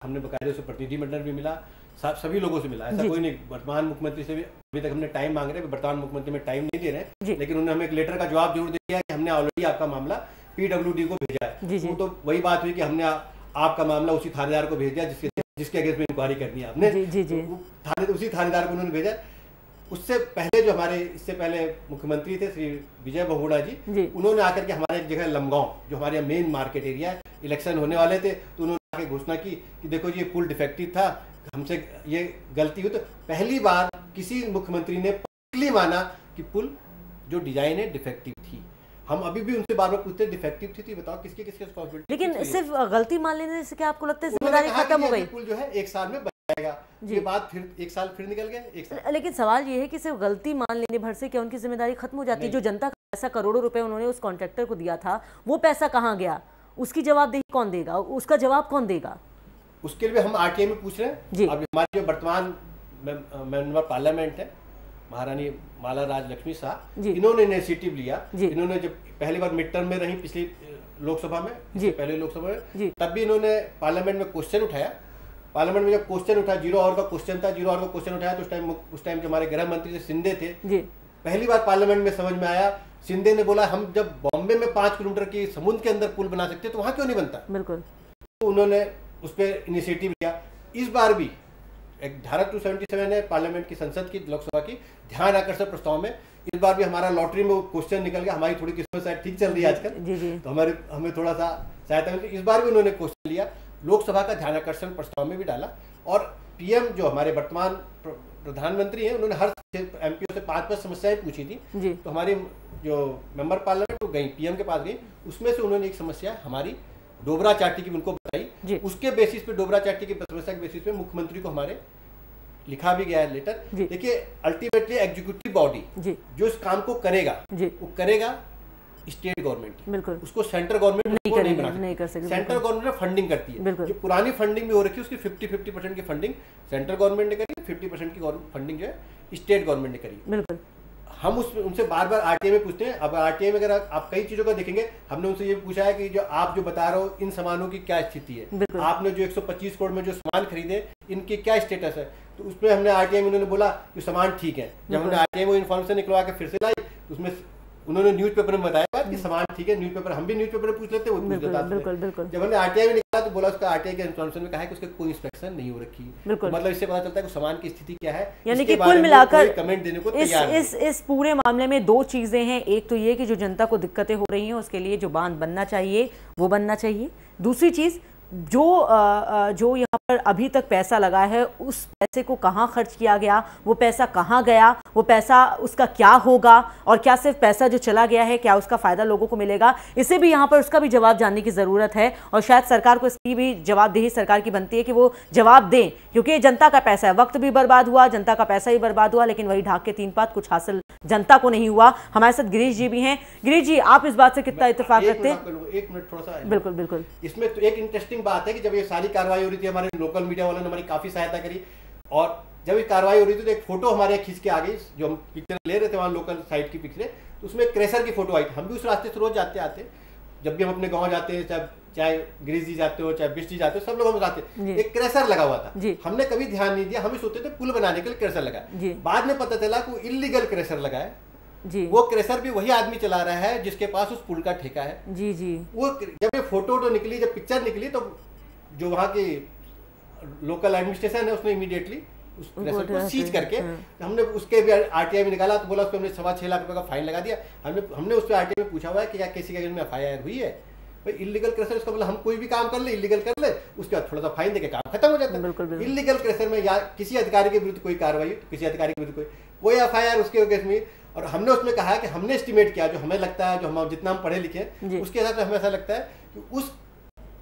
हमने बकायदे से प्रतिनिधि मंडल भी मिला, सभी लोगों से मिला, ऐसा कोई नहीं। वर्तमान मुख्यमंत्री से भी अभी तक हमने टाइम मांग रहे हैं, वर्तमान मुख्यमंत्री में टाइम नहीं दे रहे हैं, लेकिन उन्होंने हमें एक लेटर का जवाब जरूर दिया कि हमने ऑलरेडी आपका मामला पीडब्ल्यूडी को भेजा है। वो तो वही बात हुई कि हमने आपका मामला उसी थानेदार को भेज दिया जिसके अगेंस्ट में इंक्वायरी करनी है आपने, उसी थानेदार को उन्होंने भेजा। उससे पहले जो हमारे इससे पहले मुख्यमंत्री थे श्री विजय बहुगुणा जी, उन्होंने आकर के हमारे एक जगह लमगांव, जो हमारे मेन मार्केट एरिया है, इलेक्शन होने वाले थे, तो उन्होंने आके घोषणा की कि देखो ये पुल डिफेक्टिव था, हमसे ये गलती हुई। तो पहली बार किसी मुख्यमंत्री ने पब्लिकली माना कि पुल जो डिजाइन है डिफेक्टिव थी। हम अभी भी उनसे बार बार पूछते हैं डिफेक्टिव थी, बताओ किसके रिस्पांसिबिलिटी। लेकिन सिर्फ गलती मान लेने से क्या आपको लगता है जिम्मेदारी खत्म हो गई? पुल जो है 1 साल में बन जाएगा, ये बात फिर 1 साल फिर निकल गया, 1 साल। लेकिन सवाल ये है कि सिर्फ गलती मान लेने भर से क्या उनकी जिम्मेदारी खत्म हो जाती है? जो जनता का पैसा करोड़ों रुपए उन्होंने उस कॉन्ट्रैक्टर को दिया था, वो पैसा कहाँ गया, उसकी जवाबदेही कौन देगा, उसका जवाब कौन देगा? उसके लिए हम आरटीआई में पूछ रहे हैं। अब हमारी जो वर्तमान मेंबर पार्लियामेंट है महारानी माला राज लक्ष्मी शाह, इन्होंने इनिशिएटिव लिया। इन्होंने जब पहली बार मिड टर्म में रही पिछली लोकसभा में, पहले लोकसभा में, तब भी इन्होंने पार्लियामेंट में क्वेश्चन उठाया। पार्लियामेंट में जब क्वेश्चन उठा, 0 आवर का क्वेश्चन था, 0 आवर का क्वेश्चन उठाया तो उस टाइम जो हमारे गृह मंत्री शिंदे थे, पहली बार पार्लियामेंट में समझ में आया। शिंदे ने बोला हम जब बॉम्बे में 5 किलोमीटर की समुद्र के अंदर पुल बना सकते तो वहां क्यों नहीं बनता। बिल्कुल। तो उन्होंने उस पर इनिशिएटिव लिया। इस बार भी एक धारा 277 है पार्लियामेंट की, संसद की, लोकसभा की, ध्यान आकर्षण प्रस्ताव में इस बार भी हमारा लॉटरी में क्वेश्चन निकल गया। हमारी थोड़ी किस्मत शायद ठीक चल रही है आजकल, तो हमें थोड़ा सा सहायता मिलती। इस बार भी उन्होंने क्वेश्चन लिया, लोकसभा का ध्यान आकर्षण प्रस्ताव में भी डाला। और पीएम जो हमारे वर्तमान प्रधानमंत्री हैं, उन्होंने हर एमपीओ से 5-5 समस्याएं पूछी थी। तो हमारी जो मेंबर पार्लियामेंट वो गई, पीएम के पास गई, उसमें से उन्होंने एक समस्या हमारी डोबरा चाटी की उनको बताई। उसके बेसिस पे, डोबरा चाटी की समस्या के बेसिस पे मुख्यमंत्री को हमारे लिखा भी गया है लेटर। देखिए अल्टीमेटली एग्जीक्यूटिव बॉडी जो इस काम को करेगा वो करेगा स्टेट गवर्नमेंट, उसको सेंट्रल गवर्नमेंट नहीं कर सकती। सेंट्रल गवर्नमेंट फंडिंग करती है। जो पुरानी फंडिंग भी हो रखी है उसकी 50% की फंडिंग सेंट्रल गवर्नमेंट ने करी, 50% की फंडिंग जो है स्टेट गवर्नमेंट ने करी। हम उनसे बार बार आरटीआई में पूछते हैं। अब आरटीआई में अगर आप कई चीजों का देखेंगे, हमने उनसे ये पूछा है कि जो आप जो बता रहे हो इन सामानों की क्या स्थिति है, आपने जो 125 करोड़ में जो सामान खरीदे इनकी क्या स्टेटस है। तो उसमें हमने आरटीआई में उन्होंने बोला कि सामान ठीक है। जब हमने आरटीआई में इन्फॉर्मेशन निकलवा के फिर से लाई, उसमें उन्होंने न्यूज़पेपर में बताया कि सामान ठीक है। न्यूज़पेपर हम भी न्यूज़पेपर में पूछ लेते, वो पूछ लेता है। जब हमने आरटीआई में निकाला तो बोला उसका आरटीआई के इन्फॉर्मेशन में कहा है कि उसका कोई इंस्पेक्शन नहीं हो रखी। मतलब इससे पता चलता है कि सामान की स्थिति क्या है। यानी कि कुल मिलाकर कमेंट देने को तैयार है। इस पूरे मामले में 2 चीजें हैं। एक तो ये कि जो जनता को दिक्कतें हो रही हैं उसके लिए जो बांध बनना चाहिए वो बनना चाहिए। दूसरी चीज जो यहाँ पर अभी तक पैसा लगा है उस पैसे को कहाँ खर्च किया गया, वो पैसा कहाँ गया, वो पैसा उसका क्या होगा, और क्या सिर्फ पैसा जो चला गया है क्या उसका फ़ायदा लोगों को मिलेगा, इसे भी यहाँ पर उसका भी जवाब जानने की ज़रूरत है। और शायद सरकार को इसकी भी जवाबदेही सरकार की बनती है कि वो जवाब दें, क्योंकि जनता का पैसा है, वक्त भी बर्बाद हुआ, जनता का पैसा ही बर्बाद हुआ, लेकिन वही ढाक के 3 पात कुछ हासिल जनता को नहीं हुआ। हमारे साथ गिरीश जी भी हैं। गिरीश जी, आप इस बात से कितना इत्तेफाक रखते हैं? 1 मिनट थोड़ा सा। बिल्कुल बिल्कुल। इसमें तो एक इंटरेस्टिंग बात है कि जब ये सारी कार्रवाई हो रही थी, हमारे लोकल मीडिया वालों ने हमारी काफी सहायता करी। और जब ये कार्रवाई हो रही थी तो एक फोटो हमारे खींच के आ गई, जो हम पिक्चर ले रहे थे वहाँ लोकल साइट की पिक्चर, तो उसमें क्रेशर की फोटो आई थी। हम भी उस रास्ते से रोज जाते आते, जब भी हम अपने गाँव जाते हैं, चाहे गिरीश जी जाते हो चाहे बिष्ट जी जाते हो, सब लोग हम जाते, एक क्रेशर लगा हुआ था। हमने कभी ध्यान नहीं दिया, हम ही सोचते थे पुल बनाने के लिए क्रेशर लगा। बाद में पता चला कि वो इलीगल क्रेशर लगा है। वो क्रेशर भी वही आदमी चला रहा है जिसके पास उस पुल का ठेका है। वो जब ये फोटो निकली, जब पिक्चर निकली, तो जो वहाँ की लोकल एडमिनिस्ट्रेशन है उसने इमीडिएटली उस क्रेशर को सीज करके, हमने उसके भी आरटीआई में निकाला तो बोला उसको हमने 6.25 लाख रुपए का फाइन लगा दिया। हमने उस पर आरटीआई में पूछा हुआ है कि क्या किसी का एफआईआर हुई है। भाई इलीगल क्रेशर, इसका मतलब हम कोई भी काम कर ले, इलीगल कर ले, उसके बाद थोड़ा सा फाइन देके काम खत्म हो जाता है। इलीगल क्रेशर में या किसी अधिकारी के विरुद्ध कोई कार्रवाई, किसी अधिकारी के विरुद्ध कोई एफआईआर उसके केस में। और हमने उसमें कहा कि हमने एस्टिमेट किया, जो हमें लगता है, जो हम जितना हम पढ़े लिखे उसके हिसाब से हमें ऐसा लगता है कि उस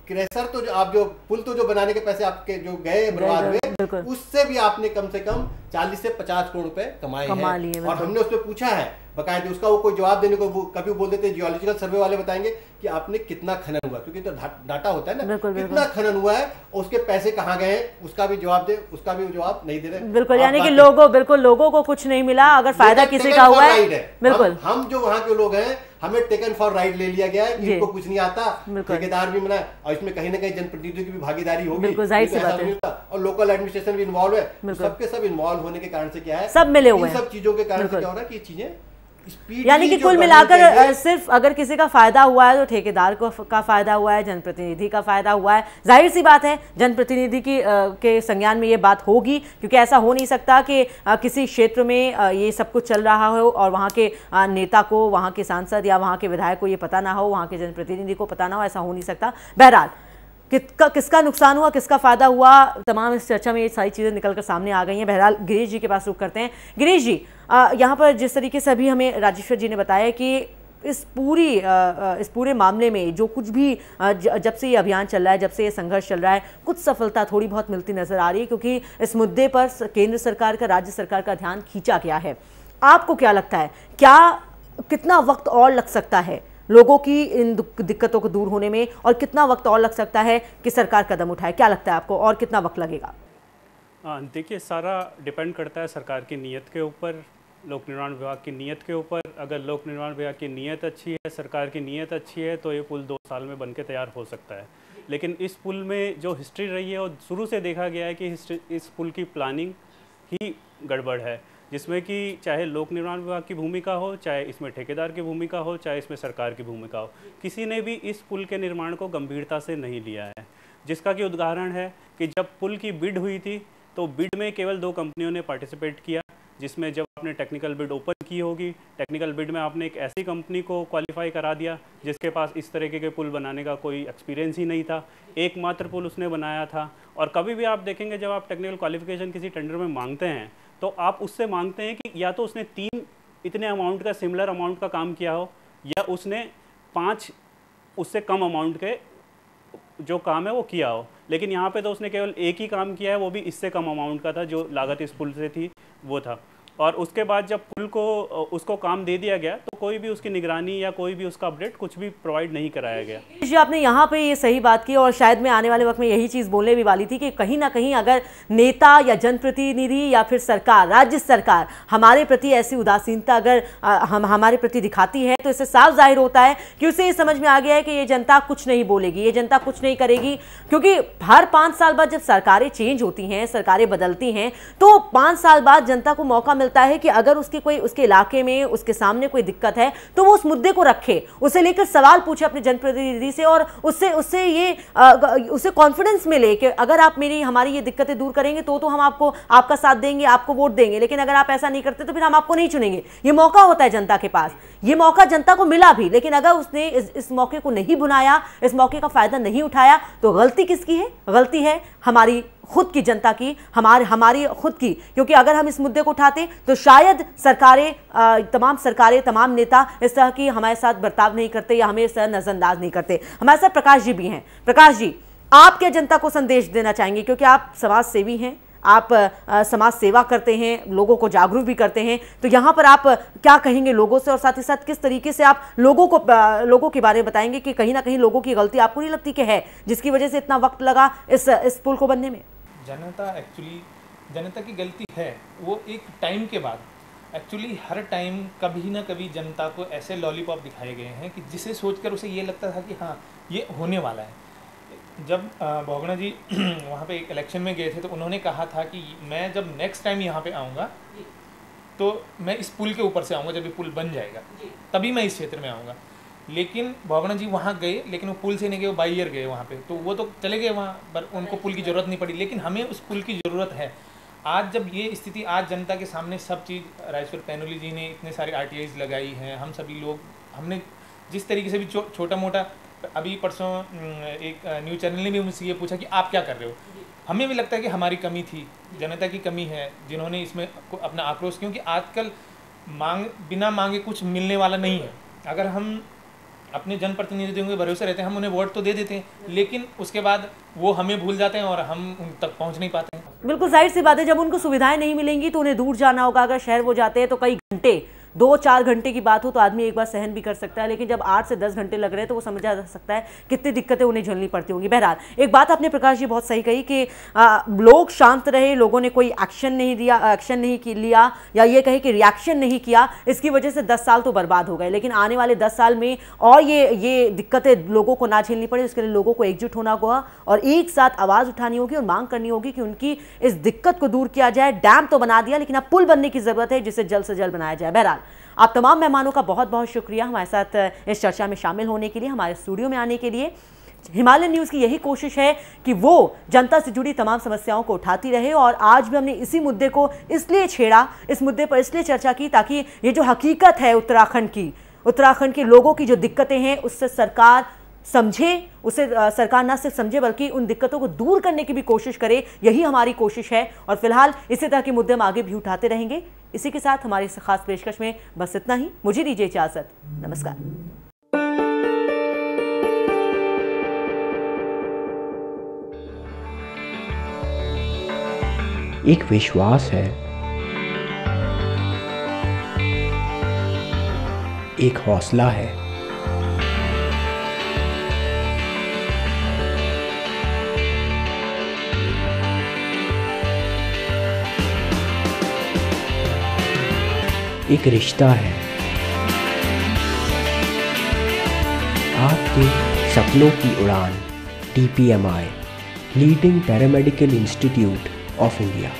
क्रेशर तो जो आप जो पुल तो जो बनाने के पैसे आपके जो गए बर्बाद हुए, उससे भी आपने कम से कम 40 से 50 करोड़ रुपए कमाए हैं। और हमने उसमें पूछा है बकायदे, उसका वो कोई जवाब देने को कभी बोल देते हैं जियोलॉजिकल सर्वे वाले बताएंगे कि आपने कितना खनन हुआ, क्योंकि तो डाटा होता है ना, कितना खनन हुआ है और उसके पैसे कहाँ गए हैं, उसका भी जवाब दे, उसका भी जवाब नहीं दे रहे। बिल्कुल, यानी कि लोगों को कुछ नहीं मिला, अगर फायदा किसी का हुआ है। बिल्कुल, हम जो वहाँ के लोग हैं हमें टेकन फॉर राइट ले लिया गया है कि इनको कुछ नहीं आता, ठेकेदार भी मना, और इसमें कहीं ना कहीं जनप्रतिनिधियों की भी भागीदारी होगी और लोकल एडमिनिस्ट्रेशन भी इन्वॉल्व है। सबके सब इन्वॉल्व होने के कारण से क्या है, सब मिले हुए हैं। सब चीजों के कारण से क्या हो रहा है कि चीजें, यानी कि कुल मिलाकर सिर्फ अगर किसी का फायदा हुआ है तो ठेकेदार का फायदा हुआ है, जनप्रतिनिधि का फायदा हुआ है। जाहिर सी बात है जनप्रतिनिधि के संज्ञान में ये बात होगी, क्योंकि ऐसा हो नहीं सकता कि किसी क्षेत्र में ये सब कुछ चल रहा हो और वहाँ के नेता को, वहाँ के सांसद या वहाँ के विधायक को ये पता ना हो, वहाँ के जनप्रतिनिधि को पता ना हो, ऐसा हो नहीं सकता। बहरहाल किसका नुकसान हुआ, किसका फायदा हुआ, तमाम इस चर्चा में ये सारी चीज़ें निकलकर सामने आ गई हैं। बहरहाल गिरीश जी के पास रुख करते हैं। गिरीश जी, यहाँ पर जिस तरीके से अभी हमें राजेश्वर जी ने बताया कि इस पूरे मामले में जो कुछ भी जब से ये अभियान चल रहा है, जब से ये संघर्ष चल रहा है, कुछ सफलता थोड़ी बहुत मिलती नजर आ रही है, क्योंकि इस मुद्दे पर केंद्र सरकार का, राज्य सरकार का ध्यान खींचा गया है। आपको क्या लगता है, क्या कितना वक्त और लग सकता है लोगों की इन दिक्कतों को दूर होने में, और कितना वक्त और लग सकता है कि सरकार कदम उठाए? क्या लगता है आपको, और कितना वक्त लगेगा? देखिए, सारा डिपेंड करता है सरकार की नीयत के ऊपर, लोक निर्माण विभाग की नीयत के ऊपर। अगर लोक निर्माण विभाग की नीयत अच्छी है, सरकार की नीयत अच्छी है, तो ये पुल 2 साल में बनके तैयार हो सकता है। लेकिन इस पुल में जो हिस्ट्री रही है और शुरू से देखा गया है कि इस पुल की प्लानिंग ही गड़बड़ है, जिसमें कि चाहे लोक निर्माण विभाग की भूमिका हो, चाहे इसमें ठेकेदार की भूमिका हो, चाहे इसमें सरकार की भूमिका हो, किसी ने भी इस पुल के निर्माण को गंभीरता से नहीं लिया है। जिसका कि उदाहरण है कि जब पुल की बिड हुई थी तो बिड में केवल 2 कंपनियों ने पार्टिसिपेट किया, जिसमें जब आपने टेक्निकल बिड ओपन की होगी, टेक्निकल बिड में आपने एक ऐसी कंपनी को क्वालिफाई करा दिया जिसके पास इस तरीके के पुल बनाने का कोई एक्सपीरियंस ही नहीं था, एकमात्र पुल उसने बनाया था। और कभी भी आप देखेंगे जब आप टेक्निकल क्वालिफिकेशन किसी टेंडर में मांगते हैं तो आप उससे मांगते हैं कि या तो उसने 3 इतने अमाउंट का सिमिलर अमाउंट का काम किया हो, या उसने 5 उससे कम अमाउंट के जो काम है वो किया हो। लेकिन यहाँ पे तो उसने केवल एक ही काम किया है, वो भी इससे कम अमाउंट का था, जो लागत इस पुल से थी वो था। और उसके बाद जब पुल को उसको काम दे दिया गया तो कोई भी उसकी निगरानी या कोई भी उसका अपडेट कुछ भी प्रोवाइड नहीं कराया गया। जी, आपने यहाँ पे ये सही बात की, और शायद मैं आने वाले वक्त में यही चीज़ बोलने भी वाली थी कि कहीं ना कहीं अगर नेता या जनप्रतिनिधि या फिर सरकार, राज्य सरकार हमारे प्रति ऐसी उदासीनता अगर हमारे प्रति दिखाती है, तो इससे साफ जाहिर होता है कि उसे ये समझ में आ गया है कि ये जनता कुछ नहीं बोलेगी, ये जनता कुछ नहीं करेगी। क्योंकि हर 5 साल बाद जब सरकारें चेंज होती हैं, सरकारें बदलती हैं, तो 5 साल बाद जनता को मौका मिलता है कि अगर उसके इलाके में उसके सामने कोई दिक्कत है तो वो उस मुद्दे को रखे, उसे लेकर सवाल पूछे अपने जनप्रतिनिधि से, और उसे कॉन्फिडेंस मिले कि अगर आप हमारी ये दिक्कतें दूर करेंगे तो हम आपका साथ देंगे, आपको वोट देंगे, लेकिन अगर आप ऐसा नहीं करते तो फिर हम आपको नहीं चुनेंगे। ये मौका होता है जनता के पास, ये मौका जनता को मिला भी, लेकिन अगर उसने इस मौके को नहीं बुनाया, इस मौके का फायदा नहीं उठाया, तो गलती किसकी है? गलती है हमारी खुद की जनता की, हमारी खुद की। क्योंकि अगर हम इस मुद्दे को उठाते तो शायद तमाम सरकारें, तमाम नेता इस तरह की हमारे साथ बर्ताव नहीं करते या हमें इस तरह नजरअंदाज नहीं करते। हमारे साथ प्रकाश जी भी हैं। प्रकाश जी, आप क्या जनता को संदेश देना चाहेंगे, क्योंकि आप समाज सेवी हैं, आप समाज सेवा करते हैं, लोगों को जागरूक भी करते हैं, तो यहाँ पर आप क्या कहेंगे लोगों से, और साथ ही साथ किस तरीके से आप लोगों के बारे में बताएंगे कि कहीं ना कहीं लोगों की गलती आपको नहीं लगती कि है, जिसकी वजह से इतना वक्त लगा इस पुल को बनने में? जनता की गलती है, वो एक टाइम के बाद एक्चुअली हर टाइम कभी ना कभी जनता को ऐसे लॉलीपॉप दिखाए गए हैं कि जिसे सोचकर उसे ये लगता था कि हाँ ये होने वाला है। जब बहुगुणा जी वहाँ पे इलेक्शन में गए थे तो उन्होंने कहा था कि मैं जब नेक्स्ट टाइम यहाँ पे आऊँगा तो मैं इस पुल के ऊपर से आऊँगा, जब ये पुल बन जाएगा तभी मैं इस क्षेत्र में आऊँगा। लेकिन बहुगुणा जी वहाँ गए, लेकिन वो पुल से नहीं गए, वो बाई ईयर गए वहाँ पे, तो वो तो चले गए वहाँ पर, उनको पुल की ज़रूरत नहीं पड़ी, लेकिन हमें उस पुल की ज़रूरत है। आज जब ये स्थिति, आज जनता के सामने सब चीज़, राजेश्वर पैनोली जी ने इतने सारे RTIs लगाई हैं, हम सभी लोग, हमने जिस तरीके से भी छोटा मोटा, अभी परसों एक न्यूज़ चैनल ने भी मुझसे ये पूछा कि आप क्या कर रहे हो। हमें भी लगता है कि हमारी कमी थी, जनता की कमी है, जिन्होंने इसमें अपना आक्रोश, क्योंकि आजकल बिना मांगे कुछ मिलने वाला नहीं है। अगर हम अपने जनप्रतिनिधियों के भरोसे रहते हैं, हम उन्हें वोट तो दे देते हैं, लेकिन उसके बाद वो हमें भूल जाते हैं और हम उन तक पहुंच नहीं पाते हैं। बिल्कुल जाहिर सी बात है, जब उनको सुविधाएं नहीं मिलेंगी तो उन्हें दूर जाना होगा। अगर शहर वो जाते हैं तो कई घंटे, 2-4 घंटे की बात हो तो आदमी एक बार सहन भी कर सकता है, लेकिन जब 8 से 10 घंटे लग रहे हैं तो वो समझा जा सकता है कितनी दिक्कतें उन्हें झेलनी पड़ती होंगी। बहरहाल, एक बात आपने प्रकाश जी बहुत सही कही कि लोग शांत रहे, लोगों ने कोई एक्शन नहीं लिया, या ये कहे कि रिएक्शन नहीं किया, इसकी वजह से 10 साल तो बर्बाद हो गए। लेकिन आने वाले 10 साल में और ये दिक्कतें लोगों को ना झेलनी पड़े, उसके लिए लोगों को एकजुट होना होगा और एक साथ आवाज़ उठानी होगी और मांग करनी होगी कि उनकी इस दिक्कत को दूर किया जाए। डैम तो बना दिया, लेकिन अब पुल बनने की ज़रूरत है, जिसे जल्द से जल्द बनाया जाए। बहरहाल, आप तमाम मेहमानों का बहुत बहुत शुक्रिया हमारे साथ इस चर्चा में शामिल होने के लिए, हमारे स्टूडियो में आने के लिए। हिमालय न्यूज़ की यही कोशिश है कि वो जनता से जुड़ी तमाम समस्याओं को उठाती रहे, और आज भी हमने इसी मुद्दे को इसलिए छेड़ा, इस मुद्दे पर इसलिए चर्चा की ताकि ये जो हकीकत है उत्तराखंड के लोगों की जो दिक्कतें हैं उससे सरकार समझे, उसे सरकार न सिर्फ समझे बल्कि उन दिक्कतों को दूर करने की भी कोशिश करे। यही हमारी कोशिश है, और फिलहाल इसी तरह के मुद्दे हम आगे भी उठाते रहेंगे। इसी के साथ हमारी इस खास पेशकश में बस इतना ही। मुझे दीजिए इजाजत, नमस्कार। एक विश्वास है एक हौसला है। एक रिश्ता है। आपके सपनों की उड़ान, DPMI, leading paramedical institute of India.